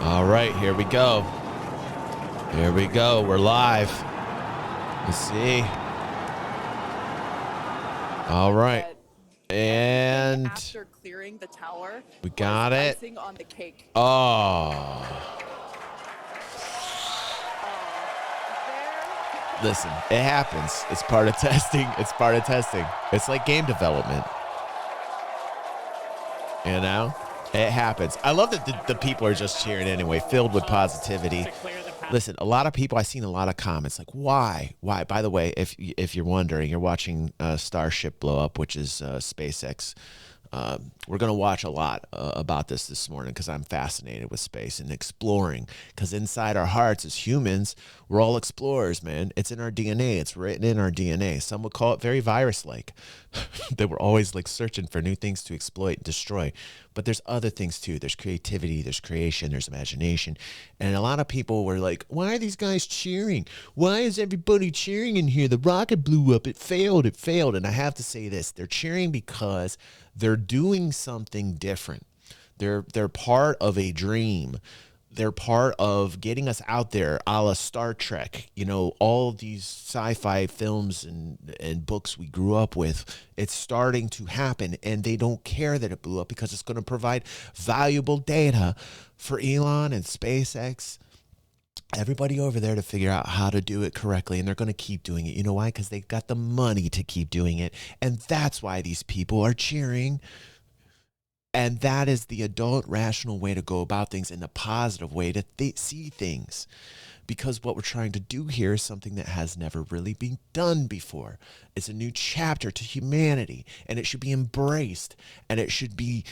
All right, here we go. Here we go. We're live. Let's see. All right. And after clearing the tower, we got it. Icing on the cake. Oh. Listen, it happens. It's part of testing. It's part of testing. It's like game development. You know? It happens. I love that the people are just cheering anyway, filled with positivity. Listen, a lot of people, I've seen a lot of comments like, why? Why? By the way, if you're wondering, you're watching StarShip blow up, which is SpaceX. We're going to watch a lot about this morning because I'm fascinated with space and exploring. Because inside our hearts as humans, we're all explorers, man. It's in our DNA. It's written in our DNA. Some would call it very virus-like. That we're always like searching for new things to exploit and destroy. But there's other things too. There's creativity, there's creation, there's imagination. And a lot of people were like, why are these guys cheering? Why is everybody cheering in here? The rocket blew up. It failed. It failed. And I have to say this. They're cheering because they're doing something different. They're part of a dream. They're part of getting us out there, a la Star Trek. You know, all of these sci-fi films and books we grew up with, it's starting to happen, and they don't care that it blew up because it's going to provide valuable data for Elon and SpaceX, everybody over there, to figure out how to do it correctly, and they're going to keep doing it. You know why? Because they've got the money to keep doing it, and that's why these people are cheering. And that is the adult, rational way to go about things, and the positive way to see things. Because what we're trying to do here is something that has never really been done before. It's a new chapter to humanity, and it should be embraced, and it should be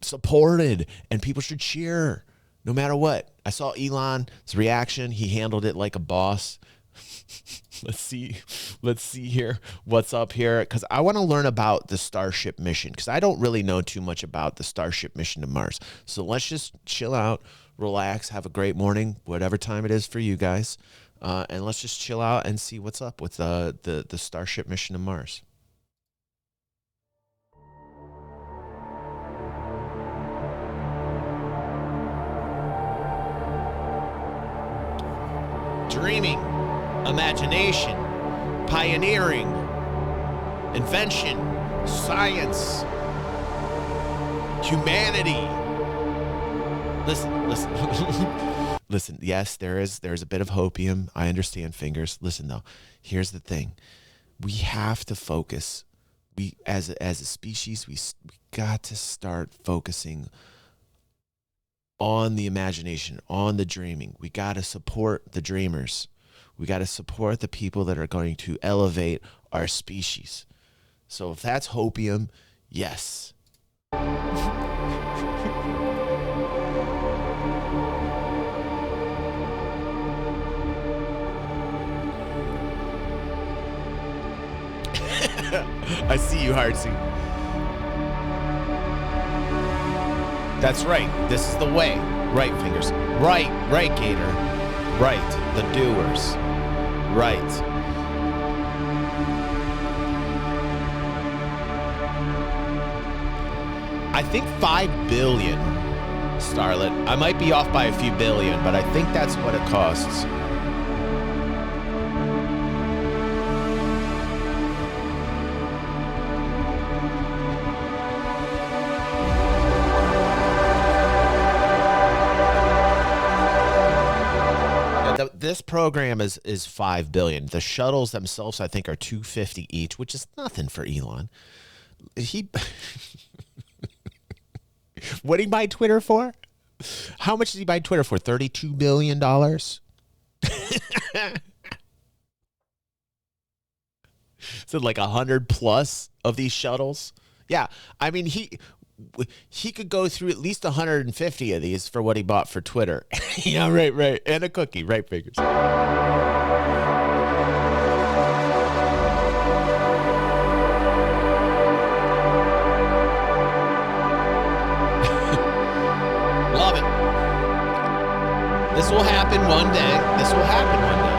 supported, and people should cheer no matter what. I saw Elon's reaction. He handled it like a boss. Let's see here what's up here, because I want to learn about the Starship mission, because I don't really know too much about the Starship mission to Mars. So let's just chill out, relax, have a great morning, whatever time it is for you guys, and let's just chill out and see what's up with the Starship mission to Mars. Dreaming, imagination, pioneering, invention, science, humanity. Listen. Listen, yes, there's a bit of hopium. I understand, fingers. Listen though, here's the thing. We have to focus. We as a species, we got to start focusing on the imagination, on the dreaming. We got to support the dreamers. We got to support the people that are going to elevate our species. So if that's hopium, yes. I see you, Heartsy. That's right. This is the way. Right, fingers. Right, Gator. Right, the doers. Right. I think 5 billion, Starlet. I might be off by a few billion, but I think that's what it costs. This program is 5 billion. The shuttles themselves, I think, are 250 each, which is nothing for Elon. What did he buy Twitter for? How much did he buy Twitter for? $32 billion? So like 100 plus of these shuttles? Yeah, I mean, he could go through at least 150 of these for what he bought for Twitter. Yeah, right. And a cookie, right, figures. Love it. This will happen one day. This will happen one day.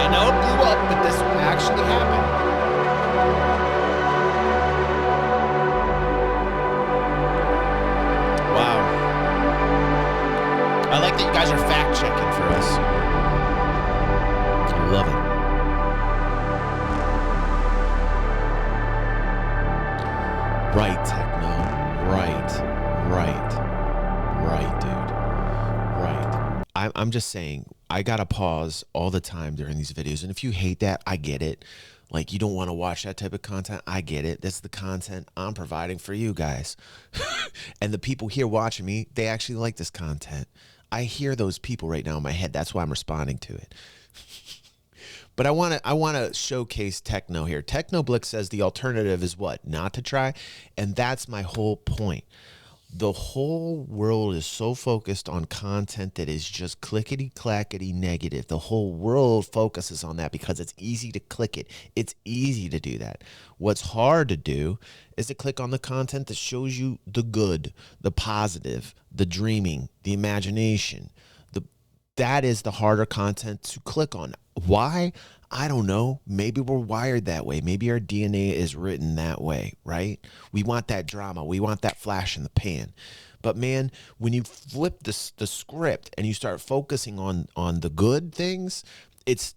I know it blew up, but this will actually happen. I like that you guys are fact checking for us. I love it. Right, Techno. Right, dude. Right. I'm just saying, I gotta pause all the time during these videos. And if you hate that, I get it. Like, you don't want to watch that type of content. I get it. That's the content I'm providing for you guys. And the people here watching me, they actually like this content. I hear those people right now in my head. That's why I'm responding to it. But I want to showcase Techno here. Technoblick says the alternative is what? Not to try. And that's my whole point. The whole world is so focused on content that is just clickety-clackety negative. The whole world focuses on that because it's easy to click it. It's easy to do that. What's hard to do is to click on the content that shows you the good, the positive, the dreaming, the imagination. That is the harder content to click on. Why? I don't know. Maybe we're wired that way. Maybe our DNA is written that way, right? We want that drama. We want that flash in the pan. But man, when you flip the script and you start focusing on the good things, it's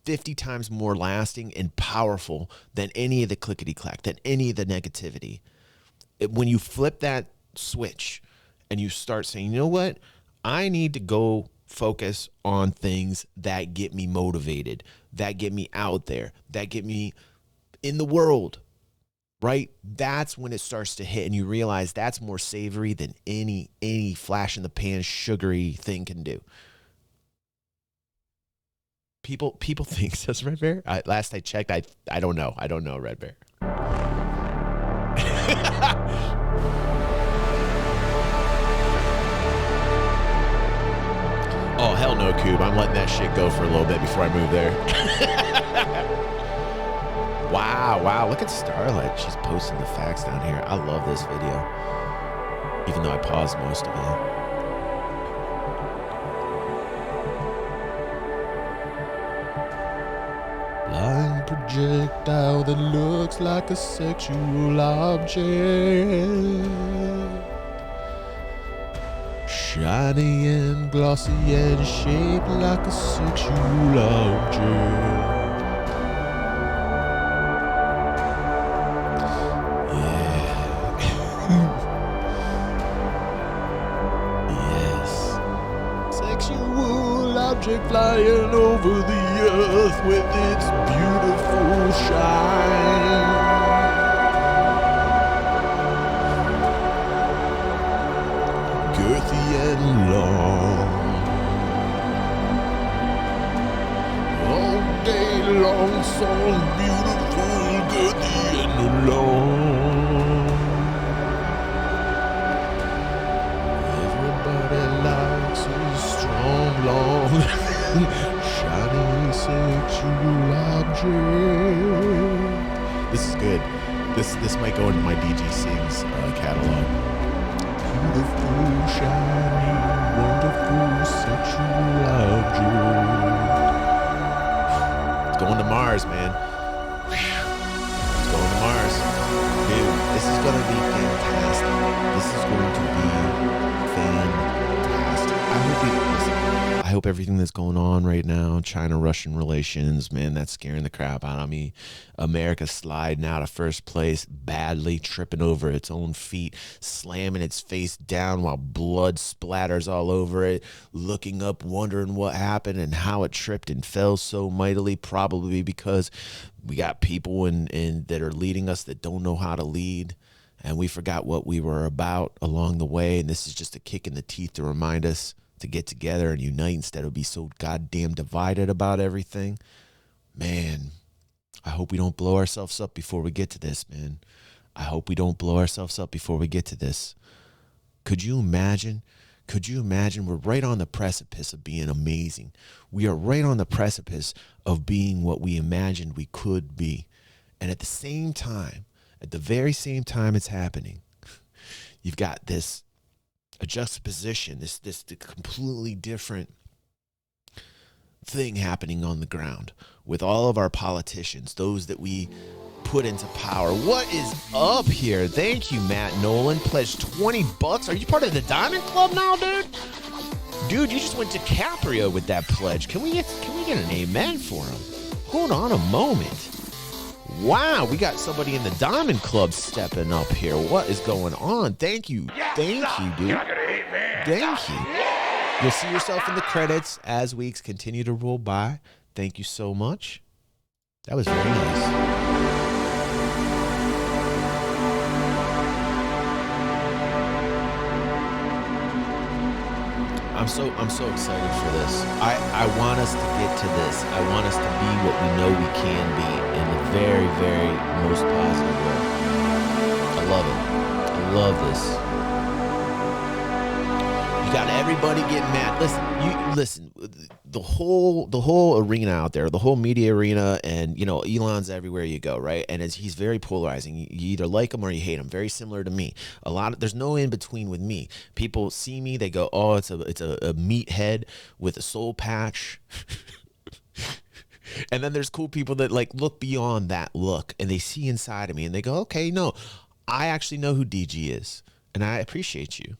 50 times more lasting and powerful than any of the clickety-clack, than any of the negativity. When you flip that switch and you start saying, you know what? I need to go focus on things that get me motivated, that get me out there, that get me in the world, right? That's when it starts to hit and you realize that's more savory than any flash in the pan sugary thing can do. People think, says Red Bear. Last I checked, I don't know. I don't know, Red Bear. Oh, hell no, Cube. I'm letting that shit go for a little bit before I move there. Wow. Look at Starlight. She's posting the facts down here. I love this video, even though I paused most of it. Flying projectile that looks like a sexual object. Shiny and glossy and shaped like a sexual object. Yeah. Yes. Sexual object flying over the earth with its beautiful shine. Girthy and long, all day long, so beautiful, girthy and long. Everybody likes a strong, long, shiny sexual object. This is good. This might go into my DG Sings catalog. Beautiful, shiny, wonderful, sexual object. It's going to Mars, man. It's going to Mars. Dude, this is going to be fantastic. This is going to be fantastic. I hope everything that's going on right now, China-Russian relations, man, that's scaring the crap out of me. America sliding out of first place badly, tripping over its own feet, slamming its face down while blood splatters all over it, looking up, wondering what happened and how it tripped and fell so mightily, probably because we got people that are leading us that don't know how to lead. And we forgot what we were about along the way. And this is just a kick in the teeth to remind us to get together and unite instead of be so goddamn divided about everything. Man, I hope we don't blow ourselves up before we get to this, man. I hope we don't blow ourselves up before we get to this. Could you imagine? Could you imagine? We're right on the precipice of being amazing. We are right on the precipice of being what we imagined we could be. And at the same time, at the very same time it's happening, you've got this a juxtaposition, this completely different thing happening on the ground with all of our politicians, those that we put into power. What is up here? Thank you, Matt Nolan. Pledged $20. Are you part of the Diamond Club now, dude? Dude, you just went DiCaprio with that pledge. Can we get an amen for him? Hold on a moment. Wow, we got somebody in the Diamond Club stepping up here. What is going on? Thank you. Thank you, dude. Thank you. You'll see yourself in the credits as weeks continue to roll by. Thank you so much. That was very nice. I'm so excited for this. I want us to get to this. I want us to be what we know we can be in the very, very most positive way. I love it. I love this. You got everybody getting mad. Listen, the whole arena out there, the whole media arena, and Elon's everywhere you go, right? And he's very polarizing. You either like him or you hate him. Very similar to me. There's no in between with me. People see me, they go, "Oh, it's a meathead with a soul patch." And then there's cool people that like look beyond that look and they see inside of me and they go, "Okay, no, I actually know who DG is, and I appreciate you."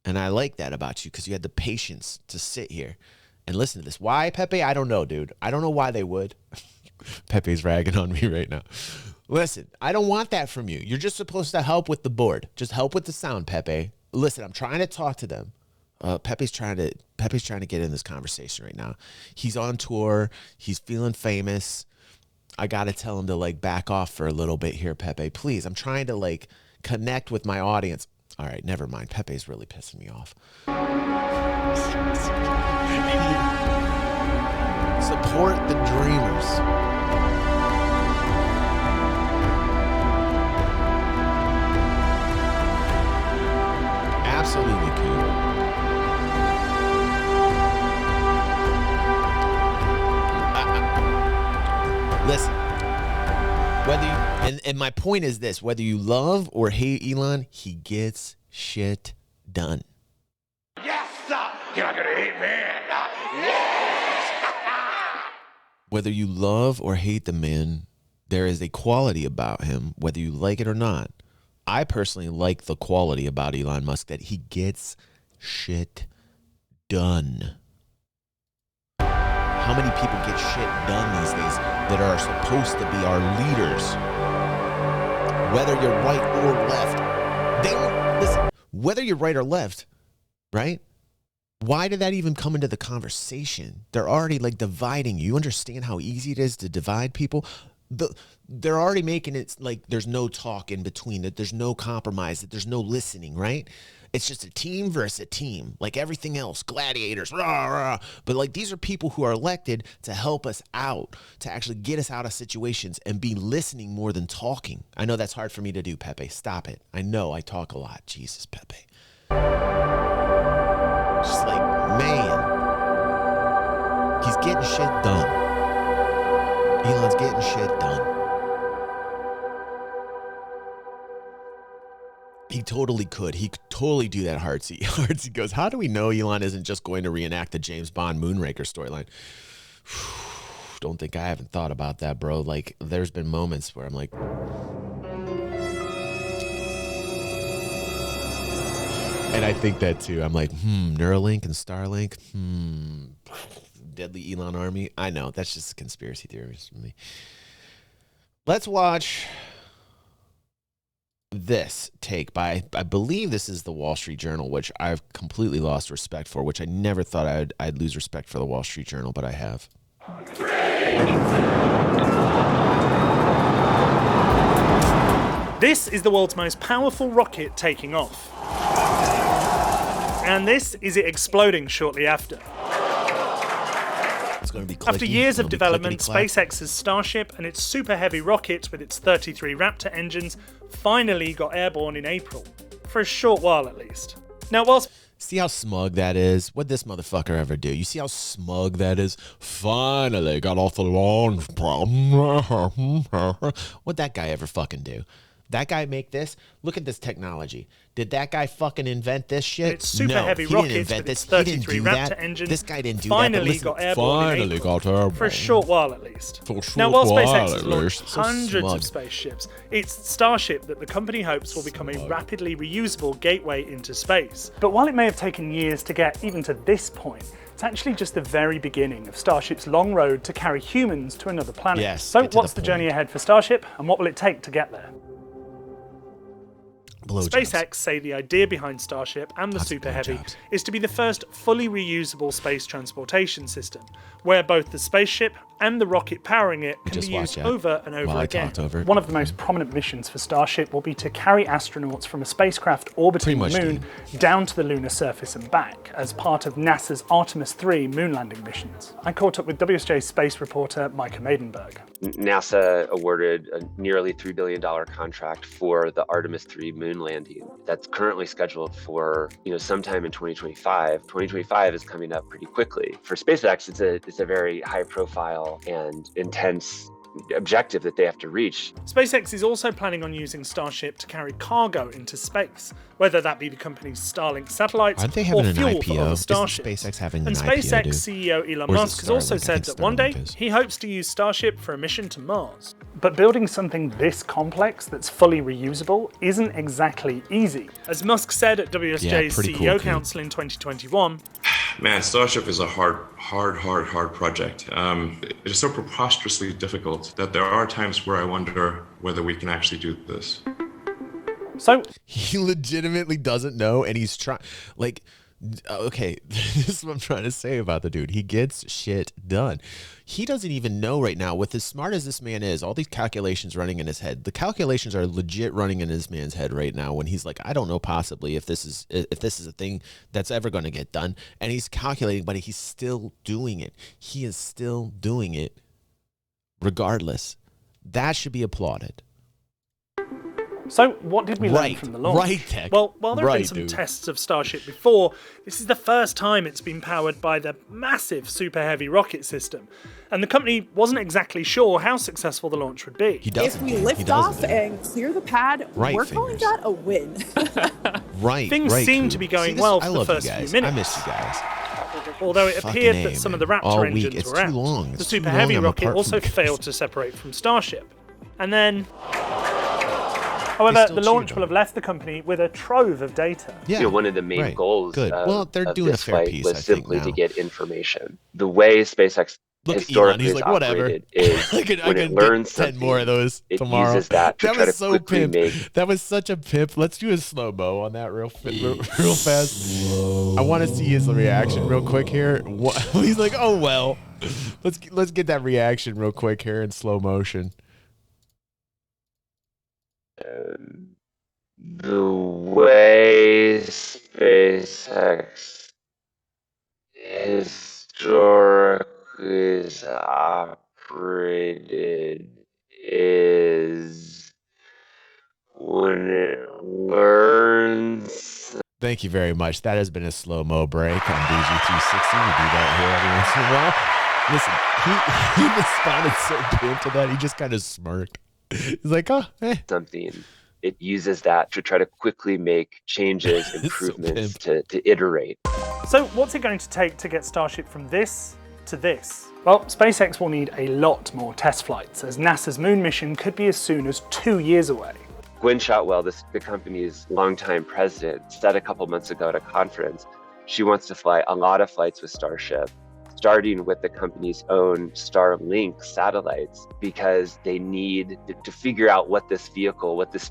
And I like that about you because you had the patience to sit here and listen to this. Why, Pepe? I don't know, dude. I don't know why they would. Pepe's ragging on me right now. Listen, I don't want that from you. You're just supposed to help with the board. Just help with the sound, Pepe. Listen, I'm trying to talk to them. Pepe's trying to get in this conversation right now. He's on tour. He's feeling famous. I got to tell him to like back off for a little bit here, Pepe. Please, I'm trying to like connect with my audience. All right, never mind. Pepe's really pissing me off. Support the dreamers. Absolutely cool. Listen. And my point is this: whether you love or hate Elon, he gets shit done. Yes, you're not gonna hate man. Yes. Whether you love or hate the man, there is a quality about him, whether you like it or not. I personally like the quality about Elon Musk that he gets shit done. How many people get shit done these days that are supposed to be our leaders? Whether you're right or left. Listen, whether you're right or left, right? Why did that even come into the conversation? They're already like dividing you. You understand how easy it is to divide people? They're already making it like there's no talk in between, that there's no compromise, that there's no listening, right? It's just a team versus a team, like everything else, gladiators, rah, rah. But like these are people who are elected to help us out, to actually get us out of situations and be listening more than talking. I know that's hard for me to do, Pepe. Stop it. I know I talk a lot. Jesus, Pepe. Just like, man, he's getting shit done. Elon's getting shit done. He totally could. He could totally do that, Heartsy. Heartsy goes, how do we know Elon isn't just going to reenact the James Bond Moonraker storyline? Don't think I haven't thought about that, bro. Like, there's been moments where I'm like... And I think that too. I'm like, Neuralink and Starlink. Deadly Elon army. I know. That's just conspiracy theories for me. Let's watch... this take by, I believe this is the Wall Street Journal, which I've completely lost respect for, which I never thought I'd lose respect for the Wall Street Journal, but I have. This is the world's most powerful rocket taking off. And this is it exploding shortly after. It's going to be clicky. After years of development, SpaceX's StarShip and its super heavy rocket with its 33 Raptor engines finally got airborne in April. For a short while at least. Now whilst... See how smug that is? What'd this motherfucker ever do? You see how smug that is? Finally got off the launch problem. What'd that guy ever fucking do? That guy make this. Look at this technology. Did that guy fucking invent this shit? It's super no, heavy he rockets didn't invent with this. its He didn't 33 do Raptor that. engine This guy didn't do finally that. got airborne in April, for a short while at least. Now, while SpaceX has launched hundreds of spaceships, it's Starship that the company hopes will become a rapidly reusable gateway into space. But while it may have taken years to get even to this point, it's actually just the very beginning of Starship's long road to carry humans to another planet. Yes, so get to what's the the journey ahead for Starship, and what will it take to get there? SpaceX say the idea behind Starship and the Super Heavy is to be the first fully reusable space transportation system, where both the spaceship and the rocket powering it can be used over and over again. One of the most prominent missions for Starship will be to carry astronauts from a spacecraft orbiting the moon down to the lunar surface and back as part of NASA's Artemis 3 moon landing missions. I caught up with WSJ space reporter Micah Maidenberg. NASA awarded a nearly $3 billion contract for the Artemis 3 moon landing. That's currently scheduled for, sometime in 2025. 2025 is coming up pretty quickly. For SpaceX, it's a very high profile and intense objective that they have to reach. SpaceX is also planning on using Starship to carry cargo into space, whether that be the company's Starlink satellites or fuel for other starships. SpaceX having and SpaceX CEO Elon Musk has also said that one day he hopes to use Starship for a mission to Mars. But building something this complex that's fully reusable isn't exactly easy. As Musk said at WSJ's CEO Council in 2021, man, Starship is a hard project. It is so preposterously difficult that there are times where I wonder whether we can actually do this. So he legitimately doesn't know, and he's trying. Okay, this is what I'm trying to say about the dude. He gets shit done. He doesn't even know right now, with as smart as this man is, all these calculations running in his head. The calculations are legit running in this man's head right now when he's like, I don't know possibly if this is a thing that's ever going to get done. And he's calculating, but he's still doing it. He is still doing it regardless. That should be applauded. So what did we learn from the launch? Tech. Well, while there have been some tests of Starship before, this is the first time it's been powered by the massive Super Heavy rocket system. And the company wasn't exactly sure how successful the launch would be. If we lift off and clear the pad, we're calling that a win. Things seem to be going well for the first few minutes. I miss you guys. Although it appeared that some of the Raptor engines were out. The Super Heavy rocket also failed to separate from Starship. And then... However, the launch will have left the company with a trove of data. Yeah. One of the main goals of this flight was simply to get information. The way SpaceX historically has operated is when it learns something, 10 more of those it tomorrow. uses that to try to quickly make... That was such a pimp. Let's do a slow-mo on that real fast. I want to see his reaction real quick here. He's like, oh, well. Let's get that reaction real quick here in slow motion. The way SpaceX historically is operated is when it learns. Thank you very much. That has been a slow-mo break on DG360. We do that here every once in a while. Listen, he responded so good to that, he just kind of smirked. He's like, oh, something. It uses that to try to quickly make changes, improvements, to iterate. So what's it going to take to get Starship from this to this? Well, SpaceX will need a lot more test flights, as NASA's moon mission could be as soon as 2 years away. Gwynne Shotwell, the company's longtime president, said a couple months ago at a conference, she wants to fly a lot of flights with Starship, starting with the company's own Starlink satellites, because they need to figure out what this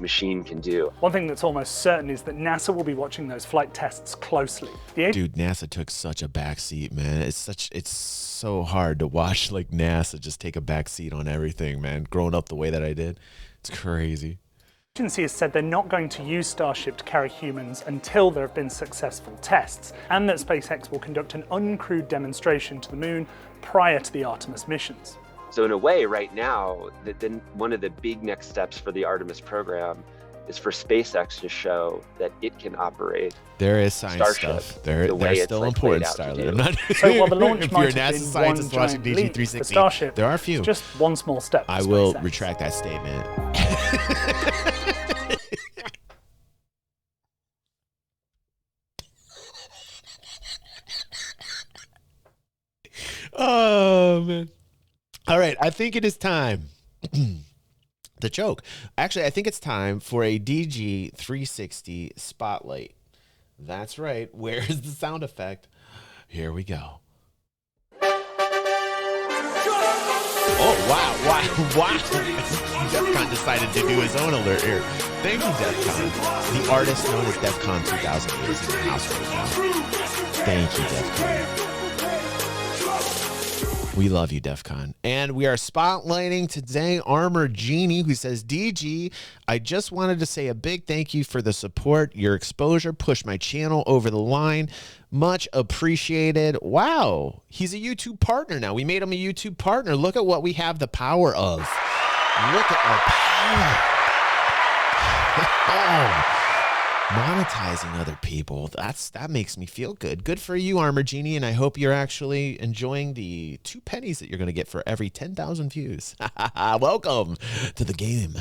machine can do. One thing that's almost certain is that NASA will be watching those flight tests closely. Dude, NASA took such a backseat, man. It's so hard to watch NASA just take a backseat on everything, man. Growing up the way that I did, it's crazy. The agency has said they're not going to use Starship to carry humans until there have been successful tests, and that SpaceX will conduct an uncrewed demonstration to the moon prior to the Artemis missions. So in a way, right now, one of the big next steps for the Artemis program is for SpaceX to show that it can operate. There is science Starship stuff. They're still important, Starlet. I'm not. So while the launch might if you're a have NASA been scientist one watching giant leap for DG360, Starship, there are a few. It's just one small step. I will retract that statement. Oh, man. All right. I think it is time. The joke. Actually, I think it's time for a DG 360 spotlight. That's right. Where is the sound effect? Here we go. Oh, wow. DEFCON decided to do his own alert here. Thank you, DEFCON. The artist known as DEFCON 2008 is in the house right now. Thank you, DEFCON. We love you, DEFCON. And we are spotlighting today Armor Genie, who says, DG, I just wanted to say a big thank you for the support. Your exposure pushed my channel over the line. Much appreciated. Wow. He's a YouTube partner now. We made him a YouTube partner. Look at what we have the power of. Look at our power. Monetizing other people. That makes me feel good. Good for you, Armor Genie, and I hope you're actually enjoying the 2 pennies that you're going to get for every 10,000 views. Welcome to the game.